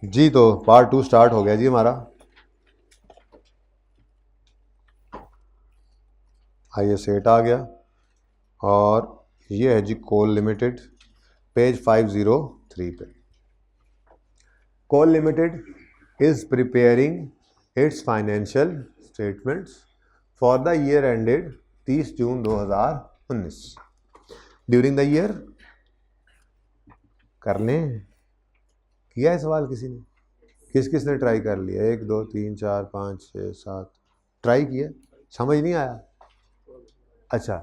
जी, तो part 2 start हो गया जी हमारा। आइए सेट आ गया और ये है जी कोल लिमिटेड, पेज 503 पे। Coal limited is preparing its financial statements for the year ended 30 June 2019। During the year कर लें, किया है सवाल किसी ने? किस किस ने ट्राई कर लिया? 1 2 3 4 5 6 7 ट्राई किया, समझ नहीं आया? अच्छा,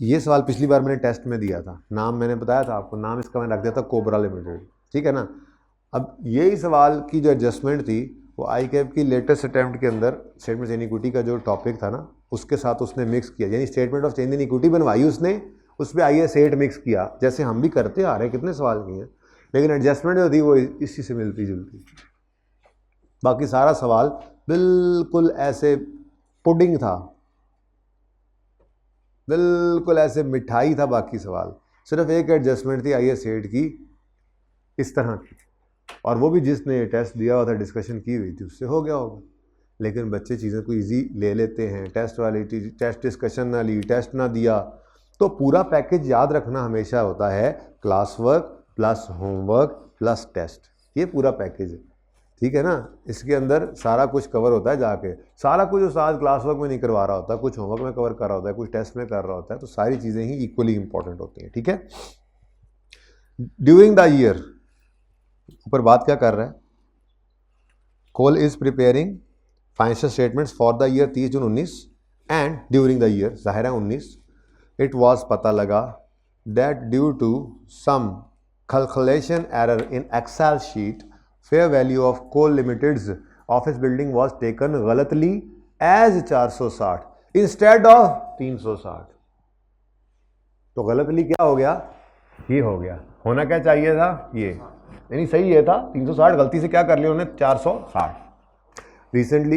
ये सवाल पिछली बार मैंने टेस्ट में दिया था, नाम मैंने बताया था आपको, नाम इसका मैंने रख दिया था कोबरा लिमिटेड, ठीक है ना। अब यही सवाल की जो एडजस्टमेंट थी वो आई कैप की लेटेस्ट अटैम्प्ट के अंदर स्टेटमेंट ऑफ इक्विटी का जो टॉपिक था ना उसके साथ उसने मिक्स किया, यानी statement of change in equity बनवाई उसने, उस पर आई सेट मिक्स किया, जैसे हम भी करते आ रहे हैं, कितने सवाल किए हैं, लेकिन एडजस्टमेंट जो थी वो इसी से मिलती जुलती। बाकी सारा सवाल बिल्कुल ऐसे पुडिंग था, बिल्कुल ऐसे मिठाई था। बाकी सवाल सिर्फ एक एडजस्टमेंट थी आई सेट की इस तरह की, और वो भी जिसने टेस्ट दिया हुआ था, डिस्कशन की हुई थी, उससे हो गया होगा। लेकिन बच्चे चीज़ें को इजी ले लेते हैं, टेस्ट वाली टेस्ट डिस्कशन ना ली, टेस्ट ना दिया, तो पूरा पैकेज याद रखना हमेशा होता है, class work plus homework plus test, ये पूरा पैकेज है, ठीक है ना। इसके अंदर सारा कुछ कवर होता है, जाके सारा कुछ उस्ताद क्लास वर्क में नहीं करवा रहा होता, कुछ होमवर्क में कवर कर रहा होता है, कुछ टेस्ट में कर रहा होता है, तो सारी चीज़ें ही इक्वली इंपॉर्टेंट होती हैं, ठीक है। ड्यूरिंग द ईयर, ऊपर बात क्या कर रहा है, Coal is preparing financial statements for the year 30 June 19 and during the year, ज़ाहिर है 19, इट वॉज पता लगा that due to some calculation error in Excel sheet fair value of Coal limited's office building was taken गलतली as 460 instead of 360। तो गलतली क्या हो गया, ये हो गया, होना क्या चाहिए था, ये नहीं, सही ये था 360, गलती से क्या कर लिया उन्होंने 460। Recently,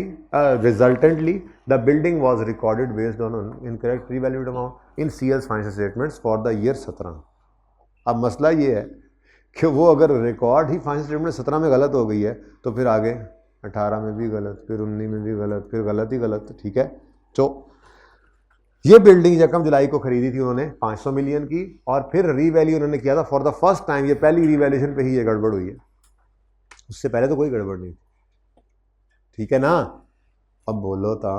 resultantly, the building was recorded based on an incorrect revalued amount in CL's financial statements for the year 17। अब मसला ये है कि वो अगर रिकॉर्ड ही फाइनेंशियल स्टेटमेंट 17 में गलत हो गई है तो फिर आगे 18 में भी गलत, फिर 19 में भी गलत, फिर गलत ही गलत, ठीक है। तो ये बिल्डिंग यकम जुलाई को खरीदी थी उन्होंने 500 मिलियन की, और फिर रीवैल्यू उन्होंने किया था फॉर द फर्स्ट टाइम, ये पहली रीवैल्यूएशन पे ही ये गड़बड़ हुई है, उससे पहले तो कोई गड़बड़ नहीं थी, ठीक है ना। अब बोलो था,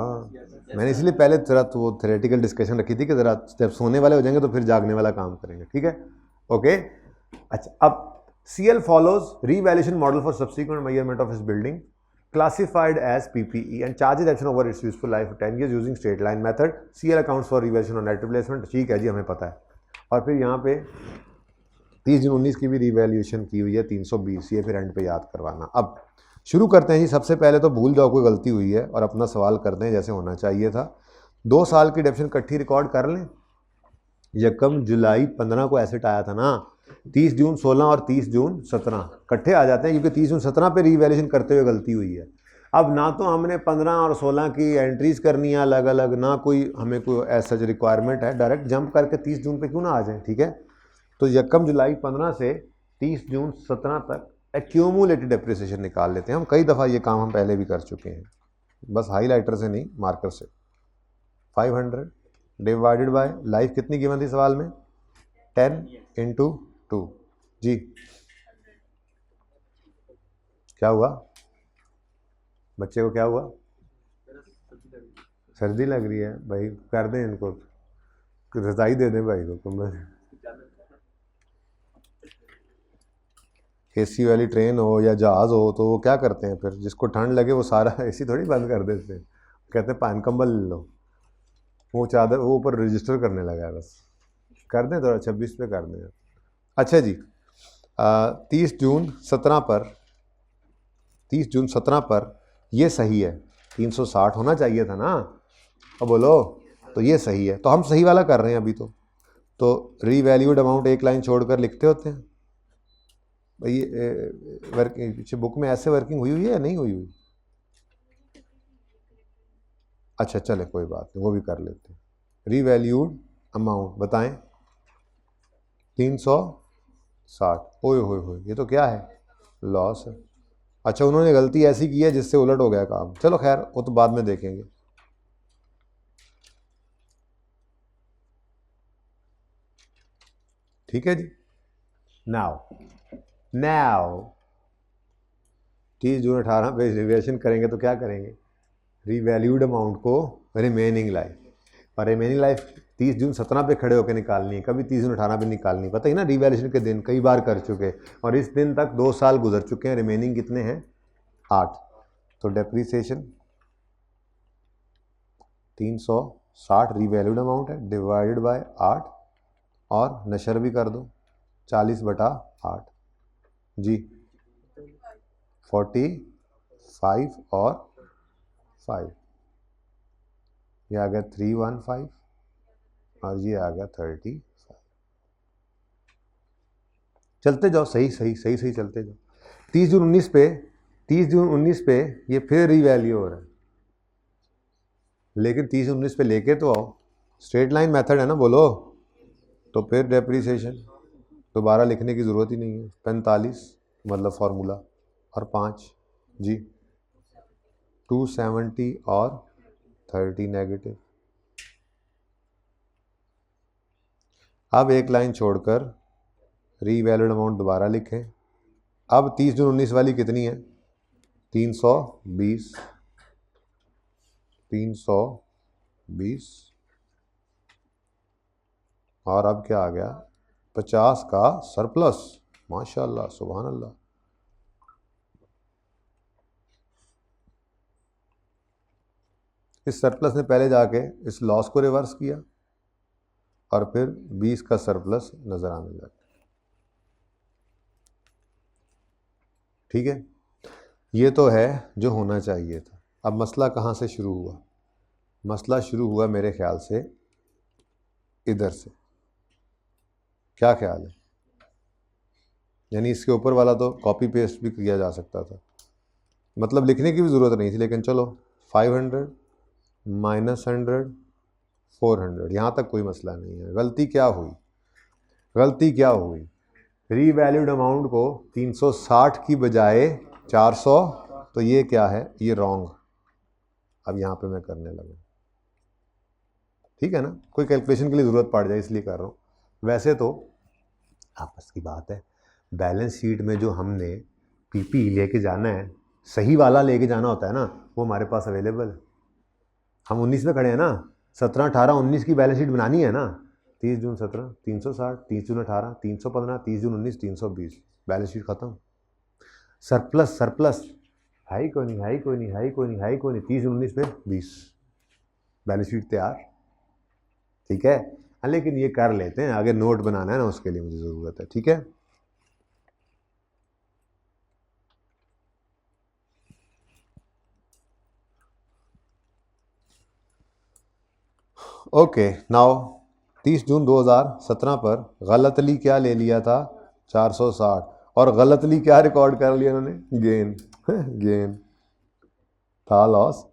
मैंने इसलिए पहले जरा तो वो थ्योरेटिकल डिस्कशन रखी थी कि जरा जब सोने वाले हो जाएंगे तो फिर जागने वाला काम करेंगे, ठीक है, ओके। अच्छा, अब CL follows revaluation model for subsequent measurement of इस building classified as PPE and charges action over its useful life of 10 years using straight line method। CL accounts for revaluation on net replacement, ठीक है जी, हमें पता है। और फिर यहाँ पे 30 जून 19 की भी रिवैल्यूएशन की हुई है 320, ये फिर एंड पे याद करवाना। अब शुरू करते हैं जी, सबसे पहले तो भूल जाओ कोई गलती हुई है और अपना सवाल करते हैं जैसे होना चाहिए था। 2 साल की डेप्शन इकट्ठी रिकॉर्ड कर लें। यकम जुलाई 15 को एसेट आया था ना, 30 जून 16 और 30 जून 17 इकट्ठे आ जाते हैं, क्योंकि 30 जून 17 पे रीवैल्यूएशन करते हुए गलती हुई है। अब ना तो हमने 15 और 16 की एंट्रीज करनी है अलग अलग, ना कोई हमें कोई ऐसा रिक्वायरमेंट है, डायरेक्ट जंप करके 30 जून पे क्यों ना आ जाए, ठीक है। तो यकम जुलाई 15 से 30 जून 17 तक एक्यूमुलेटेड डेप्रिसिएशन निकाल लेते हैं हम। कई दफ़ा ये काम हम पहले भी कर चुके हैं, बस हाईलाइटर से नहीं, मार्कर से। 500 डिवाइडेड बाय लाइफ कितनी गिवन थी सवाल में, 10 इंटू 2 जी। क्या हुआ बच्चे को, क्या हुआ, सर्दी लग रही है भाई, कर दें इनको, रजाई दे दें भाई को, कंबल। एसी वाली ट्रेन हो या जहाज़ हो तो वो क्या करते हैं फिर, जिसको ठंड लगे वो सारा एसी थोड़ी बंद कर देते हैं, कहते हैं पान कंबल ले लो, वो चादर वो ऊपर रजिस्टर करने लगा है, बस कर दें थोड़ा, 26 पे कर दें। अच्छा जी, 30 जून 17 पर, 30 जून 17 पर ये सही है, 360 होना चाहिए था ना, अब बोलो, तो ये सही है, तो हम सही वाला कर रहे हैं अभी। तो रीवैल्यूड अमाउंट एक लाइन छोड़कर लिखते होते हैं भाई, पीछे बुक में ऐसे वर्किंग हुई हुई है या नहीं हुई हुई? अच्छा चले कोई बात नहीं, वो भी कर लेते हैं। रीवैल्यूड अमाउंट बताएं, 360, ओए होए होए, ये तो क्या है, लॉस है। अच्छा, उन्होंने गलती ऐसी की है जिससे उलट हो गया काम, चलो खैर वो तो बाद में देखेंगे। ठीक है जी। नाउ 30 जून 18 पे रिवेशन करेंगे तो क्या करेंगे, रीवैल्यूड अमाउंट को रिमेनिंग लाइफ, और रिमेनिंग लाइफ 30 जून 17 पे खड़े होकर निकालनी है, कभी 30 जून 18 पे निकालनी, पता ही ना, रिवैल्यूशन के दिन कई बार कर चुके, और इस दिन तक 2 साल गुजर चुके हैं, रिमेनिंग कितने हैं 8। तो डेप्रीसिएशन 360 रीवैल्यूड अमाउंट है, डिवाइडेड बाय 8, और नशर भी कर दो 40/8 जी, 45 और 5, ये आ गया 315 और ये आ गया 35। चलते जाओ, सही सही सही सही चलते जाओ। 30 जून 19 पे ये फिर रीवैल्यू हो रहा है, लेकिन 30 जून 19 पे लेके तो आओ, स्ट्रेट लाइन मेथड है ना, बोलो। तो फिर डेप्रीसिएशन दोबारा लिखने की ज़रूरत ही नहीं है, 45 मतलब फार्मूला, और 5 जी, 270 और 30 नेगेटिव। अब एक लाइन छोड़कर रीवैल्यूड अमाउंट दोबारा लिखें। अब 30 जून 19 वाली कितनी है, 320, 320, और अब क्या आ गया, 50 का सरप्लस, माशाल्लाह सुभान अल्लाह। इस सरप्लस ने पहले जाके इस लॉस को रिवर्स किया, और फिर 20 का सरप्लस नजर आने लगा। ठीक है, ये तो है जो होना चाहिए था। अब मसला कहाँ से शुरू हुआ, मसला शुरू हुआ मेरे ख्याल से इधर से, क्या ख्याल है, यानी इसके ऊपर वाला तो कॉपी पेस्ट भी किया जा सकता था, मतलब लिखने की भी ज़रूरत नहीं थी, लेकिन चलो 500 माइनस 100 400, यहाँ तक कोई मसला नहीं है। गलती क्या हुई, गलती क्या हुई, रीवैल्यूड अमाउंट को 360 की बजाय 400, तो ये क्या है, ये रॉन्ग। अब यहाँ पे मैं करने लगा, ठीक है ना, कोई कैलकुलेशन के लिए ज़रूरत पड़ जाए इसलिए कर रहा हूँ। वैसे तो आपस की बात है, बैलेंस शीट में जो हमने पीपी लेके जाना है, सही वाला लेके जाना होता है ना, वो हमारे पास अवेलेबल है। हम 19 में खड़े हैं ना, 17, 18, 19 की बैलेंस शीट बनानी है ना, 30 जून 17 360, 30 जून 18 315, 30 जून 19 320, बैलेंस शीट खत्म। सरप्लस सरप्लस है ही कोई नहीं, है ही कोई नहीं, है ही कोई नहीं, है ही कोई नहीं, 30 जून 19 में 20, बैलेंस शीट तैयार। ठीक है, लेकिन ये कर लेते हैं, आगे नोट बनाना है ना, उसके लिए मुझे ज़रूरत है। ठीक है, ओके। नाउ 30 जून 2017 पर गलतली क्या ले लिया था, 460, और गलतली क्या रिकॉर्ड कर लिया उन्होंने, गेन गेन था, लॉस,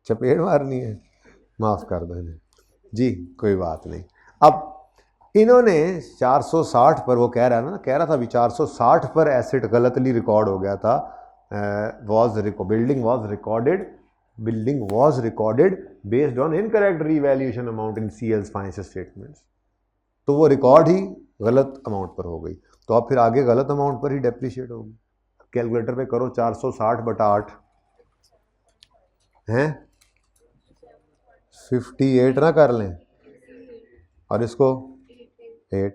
चपेट मारनी है, माफ़ कर दो इन्हें जी, कोई बात नहीं। अब इन्होंने 460 पर, वो कह रहा है ना, कह रहा था अभी 460 पर एसेट गलतली रिकॉर्ड हो गया था, building was recorded based on incorrect revaluation amount in CL's financial statements, तो वो रिकॉर्ड ही गलत अमाउंट पर हो गई, तो अब फिर आगे गलत अमाउंट पर ही डेप्रीशिएट होगी। कैलकुलेटर पे करो, 460/8 हैं, 58 ना कर लें, और इसको 8,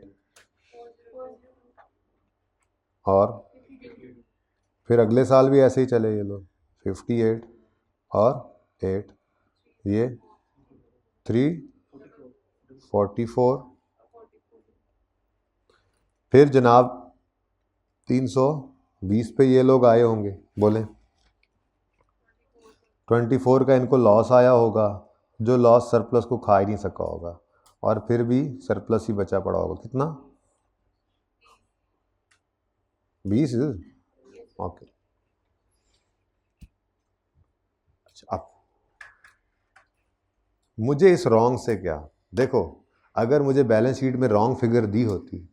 और फिर अगले साल भी ऐसे ही चले ये लोग, 58 और 8, ये 344, फिर जनाब 320 पे ये लोग आए होंगे, बोले 24 का इनको लॉस आया होगा, जो लॉस सरप्लस को खा ही नहीं सका होगा, और फिर भी सरप्लस ही बचा पड़ा होगा, कितना 20, ओके। अच्छा, अब मुझे इस रॉन्ग से क्या, देखो अगर मुझे बैलेंस शीट में रॉन्ग फिगर दी होती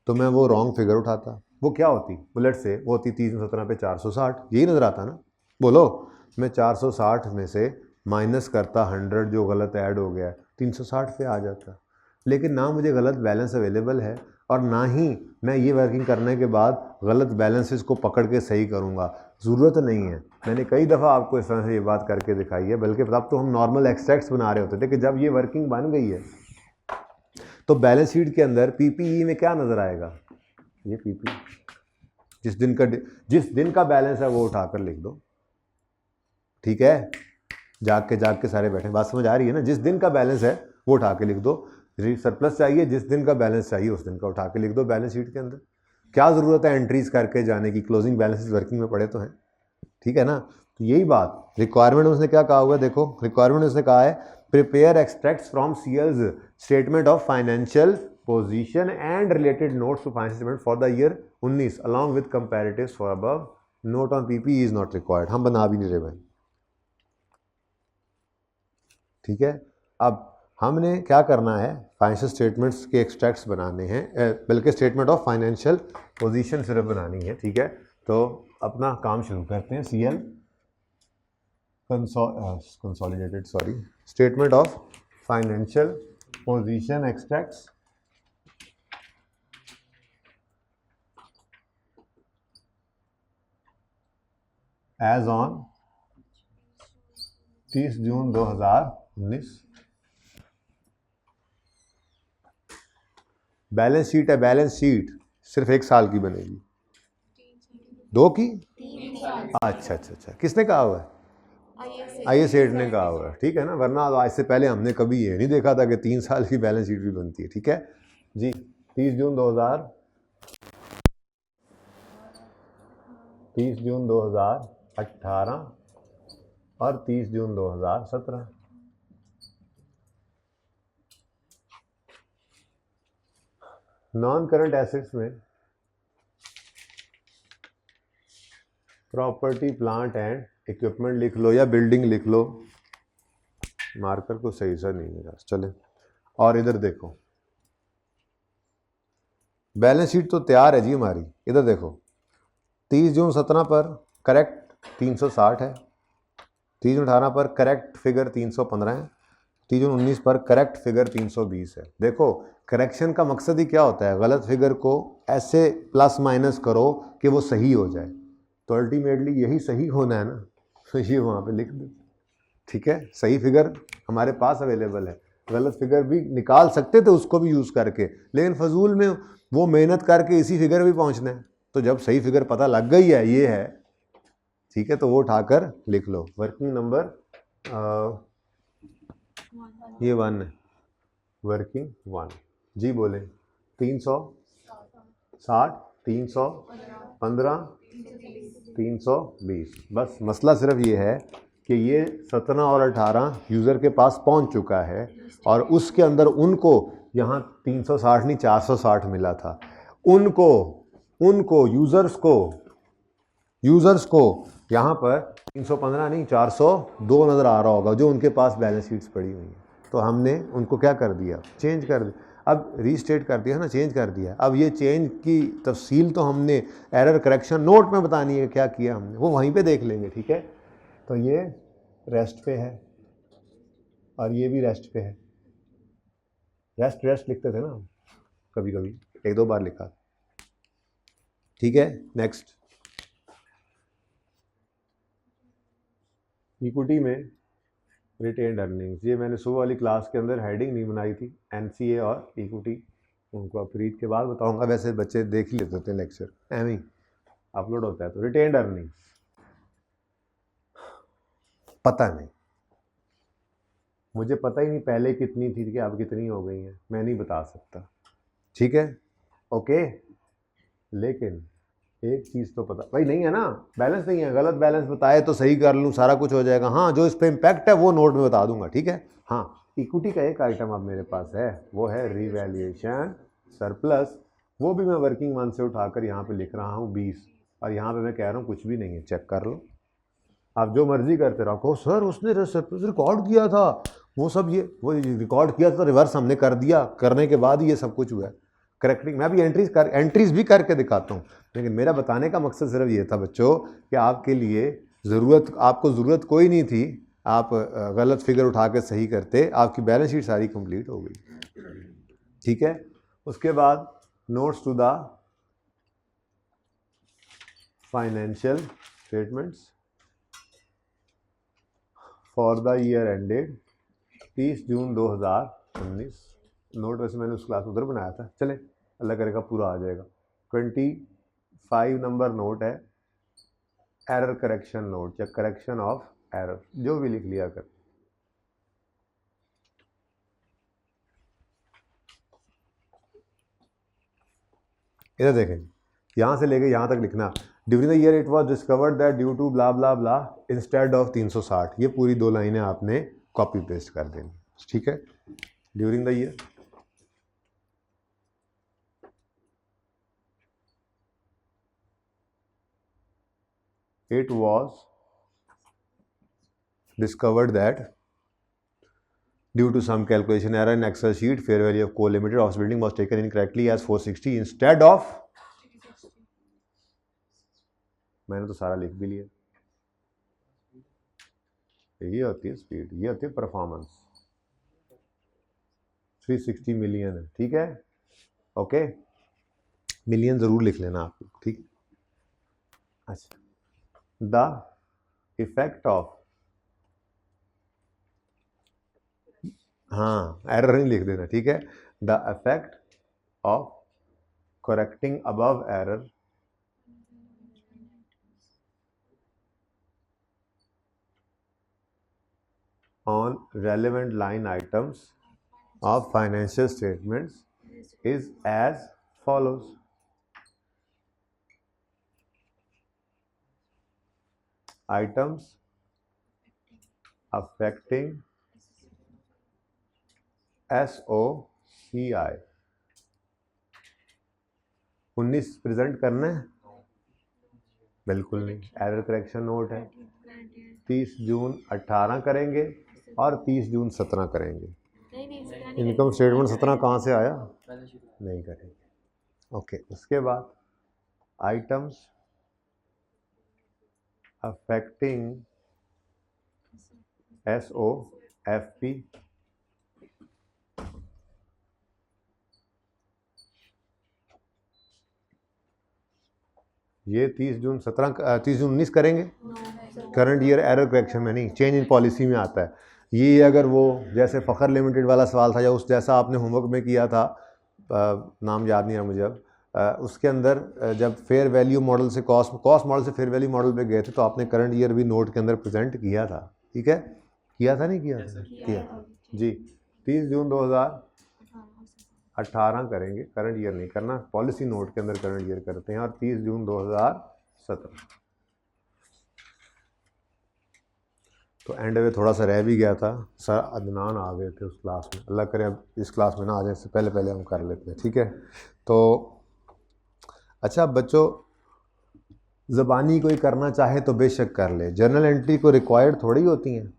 तो मैं वो रॉन्ग फिगर उठाता, वो क्या होती, बुलेट से वो होती 317 पे 460, यही नज़र आता ना। बोलो, मैं 460 में से माइनस करता 100 जो गलत ऐड हो गया 360 पे आ जाता। लेकिन ना मुझे गलत बैलेंस अवेलेबल है और ना ही मैं ये वर्किंग करने के बाद गलत बैलेंसेस को पकड़ के सही करूँगा, ज़रूरत नहीं है। मैंने कई दफ़ा आपको इस तरह से ये बात करके दिखाई है, बल्कि तब तो हम नॉर्मल एक्सट्रैक्ट्स बना रहे होते थे कि जब ये वर्किंग बन गई है तो बैलेंस शीट के अंदर पीपीई में क्या नज़र आएगा, ये पीपी जिस दिन का बैलेंस है वो उठाकर लिख दो, ठीक है। जाग के सारे बैठे, बात समझ आ रही है ना। जिस दिन का बैलेंस है वो उठा के लिख दो। सरप्लस चाहिए, जिस दिन का बैलेंस चाहिए उस दिन का उठा के लिख दो बैलेंस शीट के अंदर। क्या ज़रूरत है एंट्रीज करके जाने की, क्लोजिंग बैलेंसेस वर्किंग में पड़े तो हैं, ठीक है ना। तो यही बात रिक्वायरमेंट उसने क्या कहा हुआ है, देखो रिक्वायरमेंट उसने कहा है prepare extracts from CL's statement of financial position and related notes to financial statement for the year 19 along with comparatives for above. Note on PP is not required, हम बना भी नहीं रहे भाई, ठीक है। अब हमने क्या करना है, फाइनेंशियल स्टेटमेंट्स के एक्सट्रैक्ट्स बनाने हैं, बल्कि स्टेटमेंट ऑफ फाइनेंशियल पोजीशन सिर्फ बनानी है, ठीक है। तो अपना काम शुरू करते हैं। CL consolidated statement of financial position extracts as on 30 June 2019। Balance sheet है, बैलेंस शीट सिर्फ 1 साल की बनेगी, 2 की, अच्छा, किसने कहा हुआ है, आई सेठ ने कहा हुआ है, ठीक है ना। वरना आज से पहले हमने कभी ये नहीं देखा था कि 3 साल की बैलेंस शीट भी बनती है, ठीक है जी। 30 जून 2018 और 30 जून 2017। नॉन करंट एसेट्स में प्रॉपर्टी प्लांट एंड इक्विपमेंट लिख लो या बिल्डिंग लिख लो, मार्कर को सही सा नहीं है, चले। और इधर देखो बैलेंस शीट तो तैयार है जी हमारी, इधर देखो 30 जून 17 पर करेक्ट 360 है, 30 जून 18 पर करेक्ट फिगर 315 है, 30 जून 19 पर करेक्ट फिगर 320 है। देखो करेक्शन का मकसद ही क्या होता है, गलत फिगर को ऐसे प्लस माइनस करो कि वो सही हो जाए, तो अल्टीमेटली यही सही होना है ना, तो ये वहाँ पे लिख दो, ठीक है। सही फिगर हमारे पास अवेलेबल है, गलत फिगर भी निकाल सकते थे उसको भी यूज़ करके, लेकिन फजूल में वो मेहनत करके इसी फिगर भी पहुँचना है। तो जब सही फिगर पता लग गई है ये है, ठीक है, तो वो उठाकर लिख लो। वर्किंग नंबर ये 1 है, वर्किंग 1 जी, बोले 360, 315, 320। बस मसला सिर्फ ये है कि ये 17 और 18 यूज़र के पास पहुंच चुका है और उसके अंदर उनको यहाँ 360 नहीं 460 मिला था, उनको यूज़र्स को यहाँ पर 315 नहीं 402 नज़र आ रहा होगा जो उनके पास बैलेंस शीट्स पड़ी हुई हैं। तो हमने उनको क्या कर दिया, चेंज कर दिया, अब रीस्टेट कर दिया ना, चेंज कर दिया। अब ये चेंज की तफसील तो हमने एरर करेक्शन नोट में बतानी है क्या किया हमने, वो वहीं पे देख लेंगे, ठीक है। तो ये रेस्ट पे है और ये भी रेस्ट पे है, रेस्ट लिखते थे ना कभी कभी, 1-2 बार लिखा, ठीक है। नेक्स्ट इक्विटी में रिटेन्ड अर्निंग्स, ये मैंने सुबह वाली क्लास के अंदर हेडिंग नहीं बनाई थी, एनसीए और इक्विटी, उनको अपरीत के बाद बताऊंगा, वैसे बच्चे देख ही लेते होते हैं लेक्चर, एवं ही अपलोड होता है। तो रिटेन्ड अर्निंग्स पता नहीं, मुझे पता ही नहीं पहले कितनी थी कि अब कितनी हो गई हैं, मैं नहीं बता सकता, ठीक है, ओके। लेकिन एक चीज़ तो पता भाई नहीं है ना, बैलेंस नहीं है, गलत बैलेंस बताए तो सही कर लूँ, सारा कुछ हो जाएगा। हाँ, जो इस पर इम्पैक्ट है वो नोट में बता दूंगा, ठीक है। हाँ, इक्विटी का एक आइटम अब मेरे पास है, वो है रिवैल्यूएशन सरप्लस, वो भी मैं वर्किंग 1 से उठाकर यहाँ पे लिख रहा हूँ 20, और यहाँ पे मैं कह रहा हूँ कुछ भी नहीं है, चेक कर लो, आप जो मर्जी करते रहो। सर उसने सरप्लस रिकॉर्ड किया था, वो सब ये वो रिकॉर्ड किया था, रिवर्स हमने कर दिया, करने के बाद ये सब कुछ हुआ है। करेक्टिंग, मैं भी एंट्रीज भी करके दिखाता हूँ, लेकिन मेरा बताने का मकसद सिर्फ ये था बच्चों कि आपके लिए आपको ज़रूरत कोई नहीं थी, आप गलत फिगर उठा के सही करते, आपकी बैलेंस शीट सारी कंप्लीट हो गई। ठीक है, उसके बाद notes to the financial statements for the year ended 30 June 2019। Note वैसे मैंने उस क्लास में उधर बनाया था, चले अल्लाह करेगा पूरा आ जाएगा। 25 नंबर नोट है, एरर करेक्शन नोट या करेक्शन ऑफ एरर, जो भी लिख लिया कर। इधर देखें, यहाँ से लेके यहाँ तक लिखना, during the year it was discovered that due to blah blah blah instead of 360, ये पूरी 2 लाइनें आपने कॉपी पेस्ट कर देनी। ठीक है, during the year it was discovered that due to some calculation error in Excel sheet, fair value of coal limited office building was taken incorrectly as 460 instead of, मैंने तो सारा लिख भी लिया, ये होती है स्पीड, ये होती है परफॉर्मेंस। 360 मिलियन है, ठीक है, ओके, मिलियन जरूर लिख लेना आप, ठीक। अच्छा, द इफेक्ट ऑफ, हाँ एरर नहीं लिख देना, ठीक है, the effect of correcting above error on relevant line items of financial statements is as follows. Items affecting SOCI 19 present करना है? बिल्कुल नहीं, एरर करेक्शन नोट है। 30 जून 18 करेंगे और 30 जून 17 करेंगे। इनकम स्टेटमेंट 17 कहाँ से आया? नहीं करेंगे। ओके, उसके बाद आइटम्स अफेक्टिंग SOFP ये 30 जून 19 करेंगे। करंट ईयर एरर करेक्शन में नहीं, चेंज इन पॉलिसी में आता है ये। अगर वो जैसे फ़खर लिमिटेड वाला सवाल था या उस जैसा आपने होमवर्क में किया था, नाम याद नहीं है मुझे अब, उसके अंदर जब फेयर वैल्यू मॉडल से कॉस्ट मॉडल से फेयर वैल्यू मॉडल पे गए थे तो आपने करंट ईयर भी नोट के अंदर प्रेजेंट किया था। ठीक है, किया था नहीं किया था? किया जी। 30 जून 2018 करेंगे, करंट ईयर नहीं करना, पॉलिसी नोट के अंदर करंट ईयर करते हैं। और 30 जून 2017 तो एंड में थोड़ा सा रह भी गया था, सर अदनान आ गए थे उस क्लास में, अल्लाह करे अब इस क्लास में ना आ जाए, इससे पहले पहले हम कर लेते हैं। ठीक है, तो अच्छा बच्चों, ज़बानी कोई करना चाहे तो बेशक कर ले, जर्नल एंट्री को रिक्वायर्ड थोड़ी होती हैं।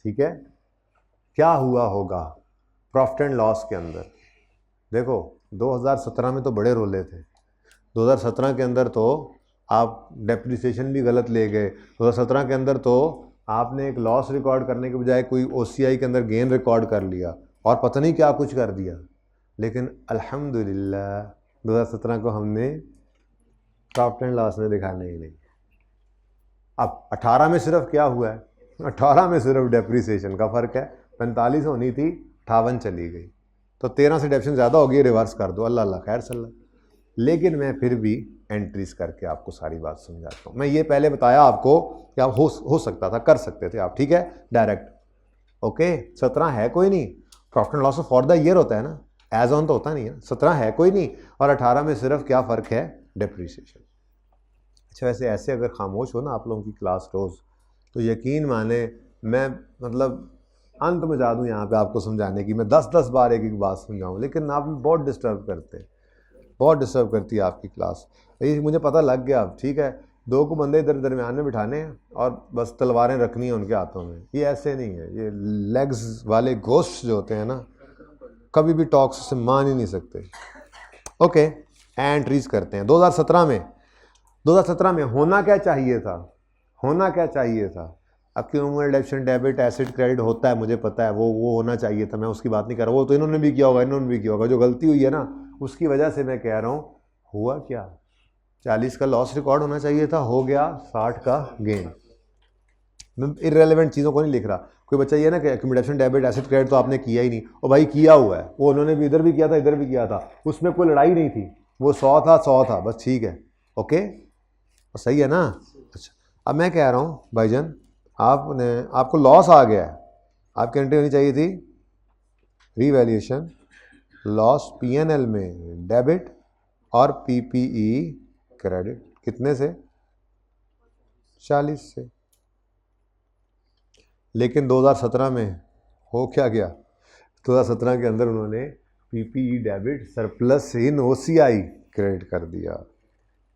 ठीक है, क्या हुआ होगा प्रॉफिट एंड लॉस के अंदर? देखो 2017 में तो बड़े रोले थे, 2017 के अंदर तो आप डेप्रिसिएशन भी गलत ले गए, 2017 के अंदर तो आपने एक लॉस रिकॉर्ड करने के बजाय कोई OCI के अंदर गेन रिकॉर्ड कर लिया और पता नहीं क्या कुछ कर दिया। लेकिन अल्हम्दुलिल्लाह 2017 को हमने प्रॉफिट एंड लॉस में दिखाने ही नहीं। अब 18 में सिर्फ क्या हुआ है? 18 में सिर्फ डेप्रिसिएशन का फ़र्क है, 45 होनी थी 58 चली गई, तो 13 से डेप्रिसिएशन ज़्यादा होगी, रिवर्स कर दो, अल्लाह अल्लाह खैर सल्ला। लेकिन मैं फिर भी एंट्रीज करके आपको सारी बात समझाता हूँ। मैं ये पहले बताया आपको कि आप हो सकता था, कर सकते थे आप, ठीक है, डायरेक्ट। ओके, 17 है कोई नहीं, profit and loss for the year होता है ना, एज ऑन तो होता नहीं है। 17 है कोई नहीं और 18 में सिर्फ क्या फ़र्क है? डेप्रिसिएशन। अच्छा, वैसे ऐसे अगर खामोश हो ना आप लोगों की क्लास रोज़, तो यकीन माने मैं मतलब अंत में जा दूँ यहाँ पे आपको समझाने की, मैं 10-10 बार एक एक बात समझाऊँ, लेकिन आप बहुत डिस्टर्ब करते हैं, बहुत डिस्टर्ब करती है आपकी क्लास। ये मुझे पता लग गया अब, ठीक है, 2 को बंदे इधर दरमियान में बिठाने हैं और बस तलवारें रखनी है उनके हाथों में। ये ऐसे नहीं है, ये लेग्स वाले गोश्त जो होते हैं ना, कभी भी टॉक्स से मान ही नहीं सकते। ओके, एंट्रीज करते हैं। 2017 में होना क्या चाहिए था, होना क्या चाहिए था? अक्यूमुलेटेड डेप्ट डेबिट एसिड क्रेडिट होता है, मुझे पता है, वो होना चाहिए था, मैं उसकी बात नहीं कर रहा। वो तो इन्होंने भी किया होगा, इन्होंने भी किया होगा। जो गलती हुई है ना, उसकी वजह से मैं कह रहा हूँ हुआ क्या, 40 का लॉस रिकॉर्ड होना चाहिए था, हो गया 60 का गेन। मैं इररेलेवेंट चीज़ों को नहीं लिख रहा। कोई बच्चा ये ना कि अक्यूमुलेशन डेबिट एसिड क्रेडिट तो आपने किया ही नहीं, और भाई किया हुआ है, वो उन्होंने भी इधर भी किया था, इधर भी किया था, उसमें कोई लड़ाई नहीं थी, वो 100 था, बस ठीक है, ओके, सही है ना। अच्छा, अब मैं कह रहा हूँ भाईजान, आपको लॉस आ गया है, आपकी एंट्री होनी चाहिए थी रीवैल्यूएशन लॉस पीएनएल में डेबिट और पीपीई क्रेडिट, कितने से? 40 से। लेकिन 2017 में हो क्या गया, 2017 के अंदर उन्होंने पीपीई डेबिट सरप्लस इन ओसीआई क्रेडिट कर दिया।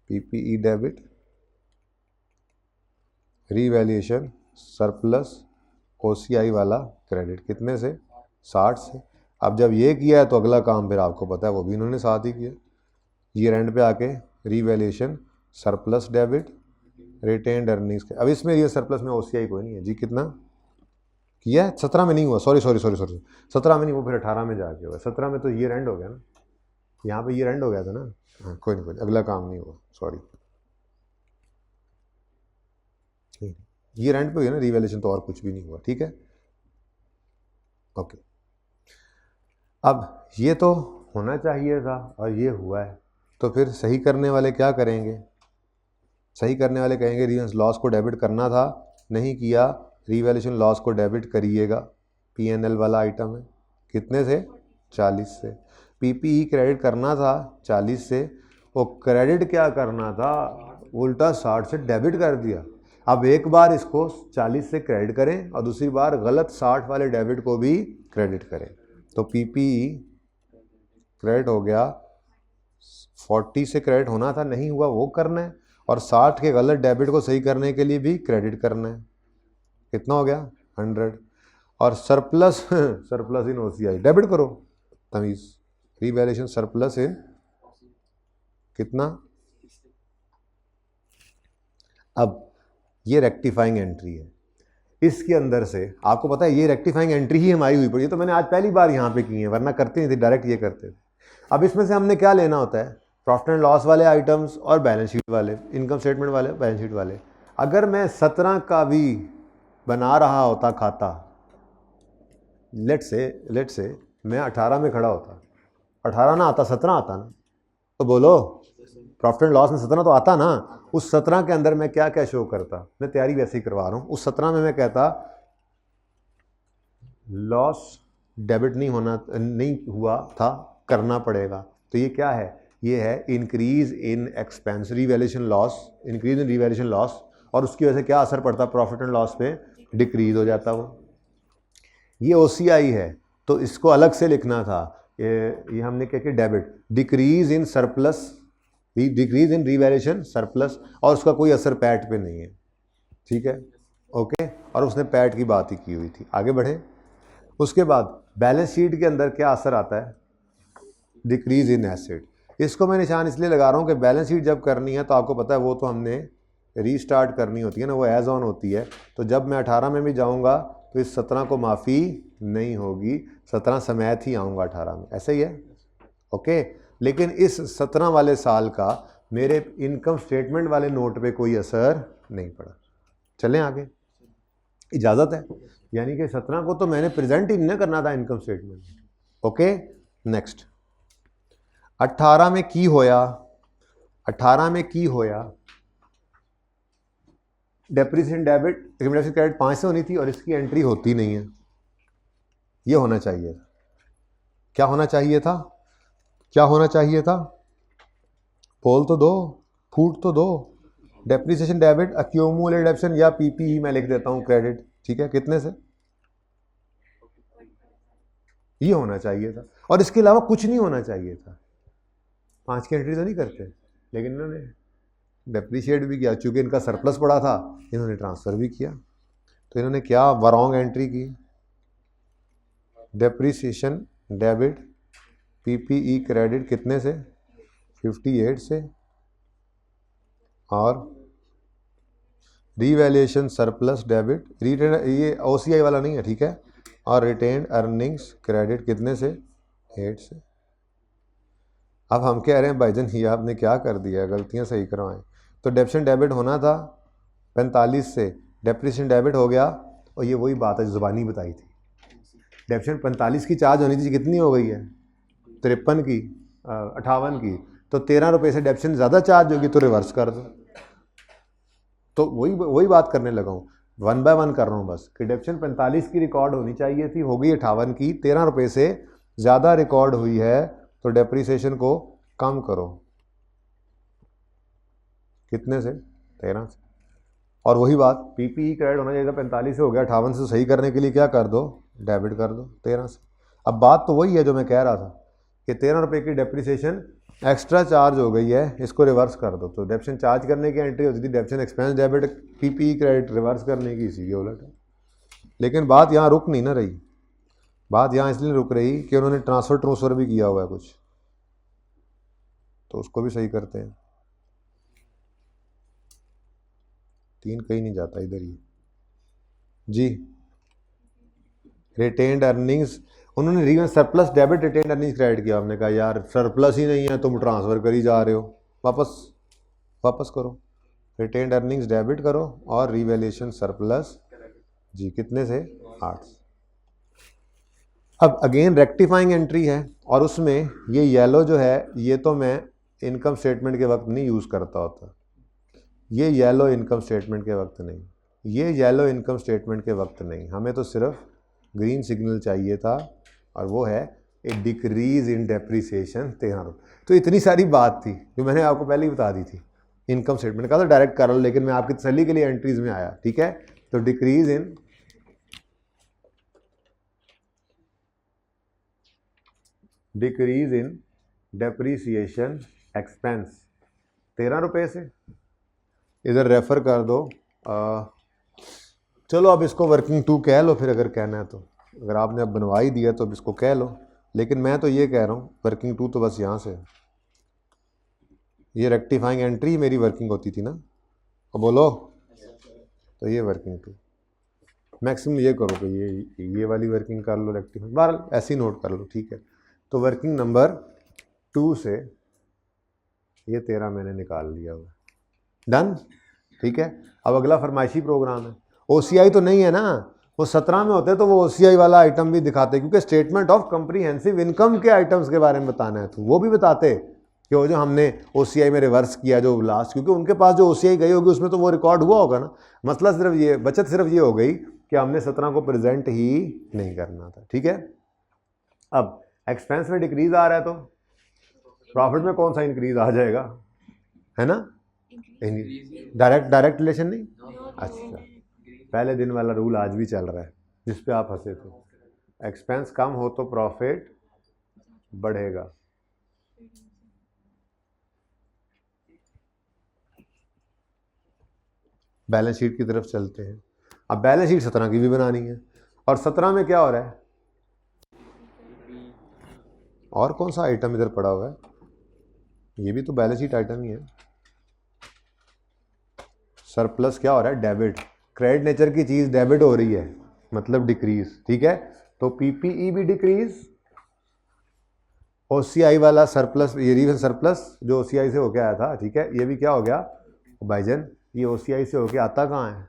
PPE debit revaluation surplus OCI वाला क्रेडिट, कितने से? 60 से। अब जब ये किया है तो अगला काम फिर आपको पता है वो भी इन्होंने साथ ही किया। ईयर एंड पे आके revaluation surplus debit retained earnings. अब इसमें ये सरप्लस में ओसीआई कोई नहीं है जी। कितना किया है? 17 में नहीं हुआ, सॉरी 17 में नहीं हुआ, फिर 18 में जाके हुआ। 17 में तो ईयर एंड हो गया ना, यहाँ पे ईयर एंड हो गया था ना। हाँ, कोई नहीं, अगला काम नहीं हुआ, सॉरी। ईयर एंड पे हुआ ना रीवैल्यूएशन, तो और कुछ भी नहीं हुआ, ठीक है, ओके। अब ये तो होना चाहिए था और ये हुआ है, तो फिर सही करने वाले क्या करेंगे? सही करने वाले कहेंगे रीवैल्यूएशन लॉस को डेबिट करना था, नहीं किया, रीवैल्यूएशन लॉस को डेबिट करिएगा। पीएनएल वाला आइटम है, कितने से? 40 से। पीपीई क्रेडिट करना था 40 से, वो क्रेडिट क्या करना था, उल्टा 60 से डेबिट कर दिया। अब एक बार इसको 40 से क्रेडिट करें और दूसरी बार गलत 60 वाले डेबिट को भी क्रेडिट करें, तो पीपीई क्रेडिट हो गया 40 से क्रेडिट होना था, नहीं हुआ, वो करना है, और 60 के गलत डेबिट को सही करने के लिए भी क्रेडिट करना है। कितना हो गया? 100। और सरप्लस इन ओसीआई डेबिट करो, तमीज रीवैल्यूएशन सरप्लस इन कितना। अब ये रेक्टिफाइंग एंट्री है, इसके अंदर से आपको पता है ये रेक्टिफाइंग एंट्री ही हमारी हुई पड़ी है, तो मैंने आज पहली बार यहाँ पे की है, वरना करते नहीं थे, डायरेक्ट ये करते थे। अब इसमें से हमने क्या लेना होता है? प्रॉफिट एंड लॉस वाले आइटम्स और बैलेंस शीट वाले, इनकम स्टेटमेंट वाले, बैलेंस शीट वाले। अगर मैं 17 का भी बना रहा होता खाता, लेट से मैं 18 में खड़ा होता, 18 ना आता, 17 आता ना, तो बोलो प्रॉफिट एंड लॉस में 17 तो आता ना। उस 17 के अंदर मैं क्या क्या शो करता? मैं तैयारी वैसे ही करवा रहा हूँ। उस 17 में मैं कहता लॉस डेबिट नहीं हुआ था, करना पड़ेगा। तो ये क्या है? ये है increase in expense, revaluation loss, increase in revaluation loss, और उसकी वजह से क्या असर पड़ता? प्रॉफिट एंड लॉस पे डिक्रीज हो जाता वो। ये ओसीआई है, तो इसको अलग से लिखना था। ये हमने क्या किया? Debit, decrease in surplus, decrease in revaluation surplus, और उसका कोई असर पैट पे नहीं है, ठीक है, ओके। और उसने पैट की बात ही की हुई थी। आगे बढ़े, उसके बाद बैलेंस शीट के अंदर क्या असर आता है? Decrease in asset. इसको मैं निशान इसलिए लगा रहा हूँ कि बैलेंस शीट जब करनी है तो आपको पता है वो तो हमने रीस्टार्ट करनी होती है ना, वो एज ऑन होती है। तो जब मैं 18 में भी जाऊँगा तो इस 17 को माफ़ी नहीं होगी, 17 समेत ही आऊँगा 18 में, ऐसे ही है, ओके। लेकिन इस 17 वाले साल का मेरे इनकम स्टेटमेंट वाले नोट पे कोई असर नहीं पड़ा। चलें आगे, इजाज़त है, यानी कि 17 को तो मैंने प्रेजेंट ही नहीं करना था इनकम स्टेटमेंट, ओके। नेक्स्ट 18 में की होया, 18 में की होया डेप्रिसिएशन डेबिट एक्यूमुलेशन क्रेडिट 5 से होनी थी और इसकी एंट्री होती नहीं है। ये होना चाहिए था, क्या होना चाहिए था? क्या होना चाहिए था? बोल तो दो, फूट तो दो। डेप्रिसिएशन डेबिट एक्यूमुलेटेड डेप्शन या पीपीई मैं लिख देता हूं क्रेडिट, ठीक है, कितने से? ये होना चाहिए था, और इसके अलावा कुछ नहीं होना चाहिए था। 5 की एंट्री तो नहीं करते, लेकिन इन्होंने डेप्रिशिएट भी किया, चूंकि इनका सरप्लस पड़ा था, इन्होंने ट्रांसफर भी किया। तो इन्होंने क्या रॉन्ग एंट्री की? डेप्रिसिएशन डेबिट पीपीई क्रेडिट कितने से, 58 से, और रीवैल्यूएशन सरप्लस डेबिट, ये ओसीआई वाला नहीं है, ठीक है, और रिटेन्ड अर्निंग्स क्रेडिट कितने से, 8 से। अब हम कह रहे हैं भाईजान ये आपने क्या कर दिया, गलतियां सही करवाएं। तो डेप्शन डेबिट होना था 45 से, डेप्रिसिएशन डेबिट हो गया, और ये वही बात है जो जुबानी बताई थी, डेप्शन 45 की चार्ज होनी थी, कितनी हो गई है 53 की, 58 की, तो 13 रुपये से डेप्शन ज़्यादा चार्ज होगी तो रिवर्स कर दो। तो वही बात करने लगा हूँ, 1 बाय 1 कर रहा हूँ बस, कि डेप्शन 45 की रिकॉर्ड होनी चाहिए थी, हो गई 58 की, 13 रुपये से ज़्यादा रिकॉर्ड हुई है तो डेप्रीसिएशन को कम करो, कितने से, 13 से। और वही बात पीपीई क्रेडिट होना चाहिए था 45 से, हो गया 58 से, सही करने के लिए क्या कर दो, डेबिट कर दो 13 से। अब बात तो वही है जो मैं कह रहा था कि 13 रुपये की डेप्रीसिएशन एक्स्ट्रा चार्ज हो गई है, इसको रिवर्स कर दो। तो डेप्शन चार्ज करने की एंट्री होती थी, डेप्शन expense debit, PPE credit reverse करने की, इसी के उलट है। लेकिन बात यहाँ रुक नहीं ना रही, बात यहाँ इसलिए रुक रही कि उन्होंने ट्रांसफ़र भी किया हुआ है कुछ, तो उसको भी सही करते हैं। 3 कहीं नहीं जाता, इधर ही जी। रिटेन्ड अर्निंग्स, उन्होंने रिवन surplus debit retained earnings credit किया, हमने कहा यार सरप्लस ही नहीं है, तुम ट्रांसफ़र कर ही जा रहे हो, वापस करो, रिटेन्ड अर्निंग्स डेबिट करो और रिवैल्यूएशन सरप्लस जी, कितने से, 8। अब अगेन रेक्टिफाइंग एंट्री है, और उसमें ये येलो जो है, ये तो मैं इनकम स्टेटमेंट के वक्त नहीं यूज़ करता होता, ये येलो इनकम स्टेटमेंट के वक्त नहीं, ये येलो इनकम स्टेटमेंट के वक्त नहीं, हमें तो सिर्फ ग्रीन सिग्नल चाहिए था, और वो है ए डिक्रीज इन डेप्रीसिएशन 13 रुपये। तो इतनी सारी बात थी जो मैंने आपको पहले ही बता दी थी, इनकम स्टेटमेंट का तो डायरेक्ट कर लो, लेकिन मैं आपकी तसल्ली के लिए एंट्रीज में आया, ठीक है। तो डिक्रीज इन डेप्रीसिएशन एक्सपेंस 13 रुपये से, इधर रेफर कर दो, चलो अब इसको वर्किंग 2 कह लो फिर, अगर कहना है तो, अगर आपने अब बनवा ही दिया तो अब इसको कह लो, लेकिन मैं तो ये कह रहा हूँ वर्किंग 2 तो बस यहाँ से, ये रेक्टिफाइंग एंट्री मेरी वर्किंग होती थी ना, अब बोलो, तो ये वर्किंग 2, मैक्सिमम ये करो कि ये वाली वर्किंग कर लो रेक्टिफाइंग, बहरहाल ऐसे ही नोट कर लो, ठीक है। तो वर्किंग नंबर 2 से ये 13 मैंने निकाल लिया हुआ, डन, ठीक है। अब अगला फरमाइशी प्रोग्राम है, ओसीआई तो नहीं है ना, वो 17 में होते तो वो ओसीआई वाला आइटम भी दिखाते, क्योंकि स्टेटमेंट ऑफ कम्प्रीहेंसिव इनकम के आइटम्स के बारे में बताना है तो वो भी बताते कि वो जो हमने ओसीआई में रिवर्स किया जो लास्ट, क्योंकि उनके पास जो ओसीआई गई होगी उसमें तो वो रिकॉर्ड हुआ होगा ना। मतलब सिर्फ ये बचत सिर्फ ये हो गई कि हमने 17 को प्रेजेंट ही नहीं करना था, ठीक है। अब एक्सपेंस में डिक्रीज आ रहा है तो प्रॉफिट में कौन सा इंक्रीज आ जाएगा, है ना, डायरेक्ट रिलेशन नहीं, अच्छा, पहले दिन वाला रूल आज भी चल रहा है जिस पे आप हंसे थे, एक्सपेंस कम हो तो प्रॉफिट बढ़ेगा। बैलेंस शीट की तरफ चलते हैं। अब बैलेंस शीट 17 की भी बनानी है, और 17 में क्या हो रहा है, और कौन सा आइटम इधर पड़ा हुआ है, ये भी तो बैलेंस शीट आइटम ही है। सरप्लस क्या हो रहा है, डेबिट, क्रेडिट नेचर की चीज़ डेबिट हो रही है, मतलब डिक्रीज, ठीक है। तो पीपीई भी डिक्रीज, ओसीआई वाला सरप्लस, ये रिवन सरप्लस जो ओसीआई से होके आया था, ठीक है, ये भी क्या हो गया भाईजान, ये ओसीआई से होके आता कहाँ है,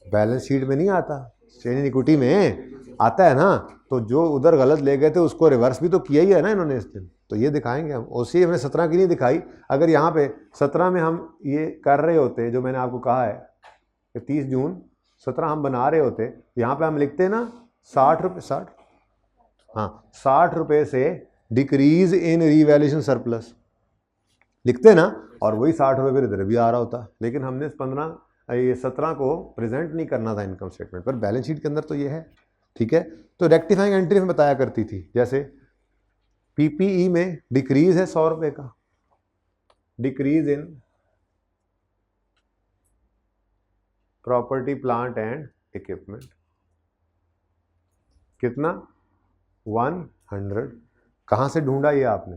बैलेंस शीट में नहीं आता, श्रेणी इक्विटी में आता है ना। तो जो उधर गलत ले गए थे उसको रिवर्स भी तो किया ही है ना इन्होंने इस दिन, तो ये दिखाएंगे हम। ओसीआई हमने 17 की नहीं दिखाई, अगर यहाँ पे 17 में हम ये कर रहे होते जो मैंने आपको कहा है कि 30 जून 17 हम बना रहे होते, यहाँ पे हम लिखते ना 60 रुपये, 60, हाँ 60 रुपये से डिक्रीज इन रिवैल्यूएशन सरप्लस लिखते ना, और वही 60 रुपये फिर इधर भी आ रहा होता, लेकिन हमने 17 को प्रेजेंट नहीं करना था इनकम स्टेटमेंट पर, बैलेंस शीट के अंदर तो ये है, ठीक है। तो रेक्टिफाइंग एंट्री में बताया करती थी, जैसे पीपीई में डिक्रीज है 100 रुपये का, decrease in property plant and equipment कितना, 100 कहाँ से ढूंढा ये आपने?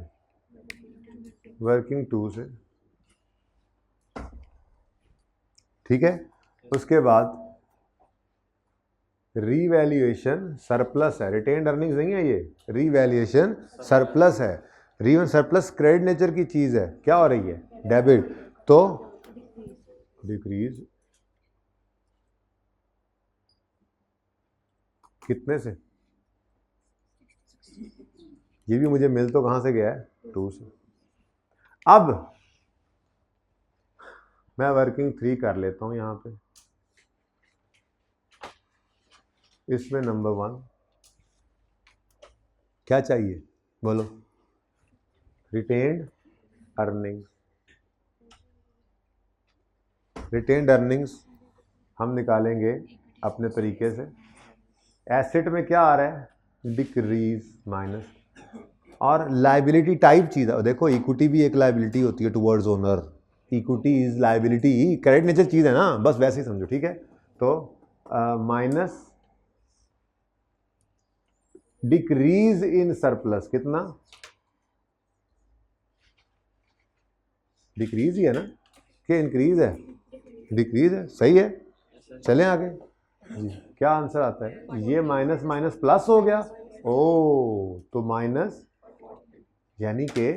वर्किंग 2 से, ठीक है। उसके बाद रीवैल्यूएशन सरप्लस है, रिटेन्ड अर्निंग्स नहीं है ये, रीवैल्यूएशन सरप्लस है। रीवन सरप्लस क्रेडिट नेचर की चीज है, क्या हो रही है? डेबिट, तो डिक्रीज कितने से? ये भी मुझे मिल तो कहां से गया है? 2 से। अब मैं वर्किंग 3 कर लेता हूं यहां पे। इसमें नंबर 1 क्या चाहिए बोलो? Retained earnings. रिटेन्ड अर्निंग्स हम निकालेंगे अपने तरीके से। एसेट में क्या आ रहा है? Decrease minus. और लाइबिलिटी टाइप चीज है, देखो इक्विटी भी एक लाइबिलिटी होती है towards owner. Equity is liability, credit nature चीज है ना, बस वैसे ही समझो, ठीक है। तो माइनस डिक्रीज इन सरप्लस, कितना? डिक्रीज ही है ना, कि इंक्रीज है? डिक्रीज है, सही है। चलें आगे जी, क्या आंसर आता है? ये माइनस माइनस प्लस हो गया। ओ, तो माइनस यानी कि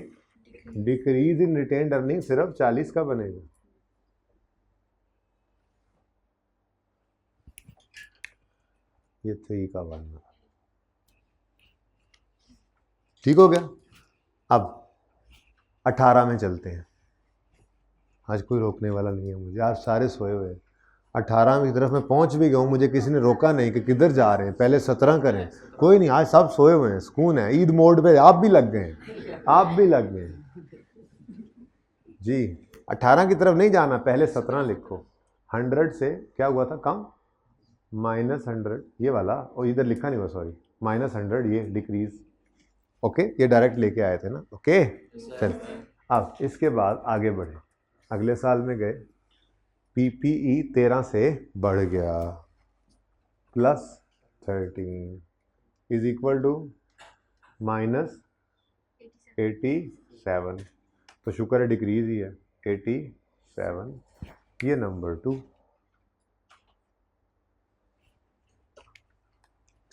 डिक्रीज इन रिटेन्ड अर्निंग सिर्फ 40 का बनेगा। ये 3 का बनना, ठीक हो गया। अब 18 में चलते हैं। आज कोई रोकने वाला नहीं है मुझे, आज सारे सोए हुए हैं। 18 की तरफ मैं पहुंच भी गया हूँ, मुझे किसी ने रोका नहीं कि किधर जा रहे हैं, पहले 17 करें। कोई नहीं, आज सब सोए हुए हैं, सुकून है, ईद मोड पे आप भी लग गए हैं, आप भी लग गए हैं जी। 18 की तरफ नहीं जाना, पहले 17 लिखो। 100 से क्या हुआ था कम? -100 ये वाला, और इधर लिखा नहीं हुआ, सॉरी, -100 ये डिक्रीज। ओके, ये डायरेक्ट लेके आए थे ना, ओके। चल अब इसके बाद आगे बढ़े, अगले साल में गए, पीपीई 13 से बढ़ गया, +13 इज इक्वल टू -87। तो शुक्र है डिक्रीज ही है, 87, ये नंबर 2।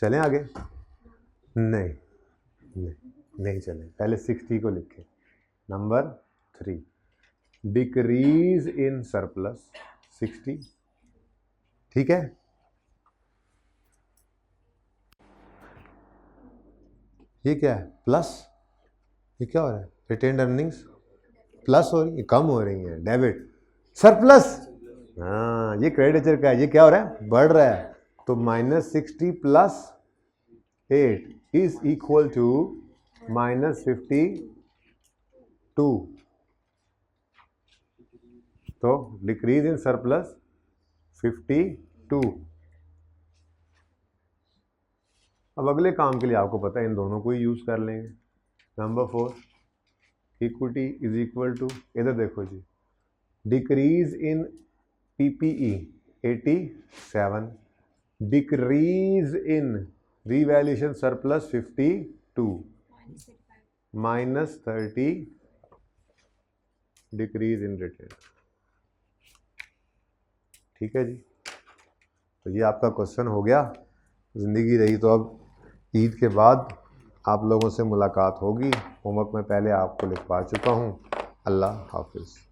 चलें आगे? नहीं नहीं, नहीं चलें, पहले 60 को लिखें। नंबर 3 डिक्रीज इन सरप्लस 60, ठीक है। ये क्या है? प्लस, ये क्या हो रहा है? रिटेन्ड अर्निंग्स प्लस हो रही है, कम हो रही है, डेबिट सरप्लस। हाँ, ये क्रेडिट नेचर का है, ये क्या हो रहा है? बढ़ रहा है। तो -60 + 8 इज इक्वल टू -52। तो डिक्रीज इन सरप्लस 52। अब अगले काम के लिए आपको पता है इन दोनों को ही यूज कर लेंगे। Number 4 equity is equal to, इधर देखो जी, decrease in PPE 87, decrease in revaluation surplus 52, -30 decrease in retain, ठीक है जी। तो ये आपका क्वेश्चन हो गया। ज़िंदगी रही तो अब ईद के बाद आप लोगों से मुलाकात होगी। होमवर्क में पहले आपको लिखवा चुका हूँ। अल्लाह हाफिज़।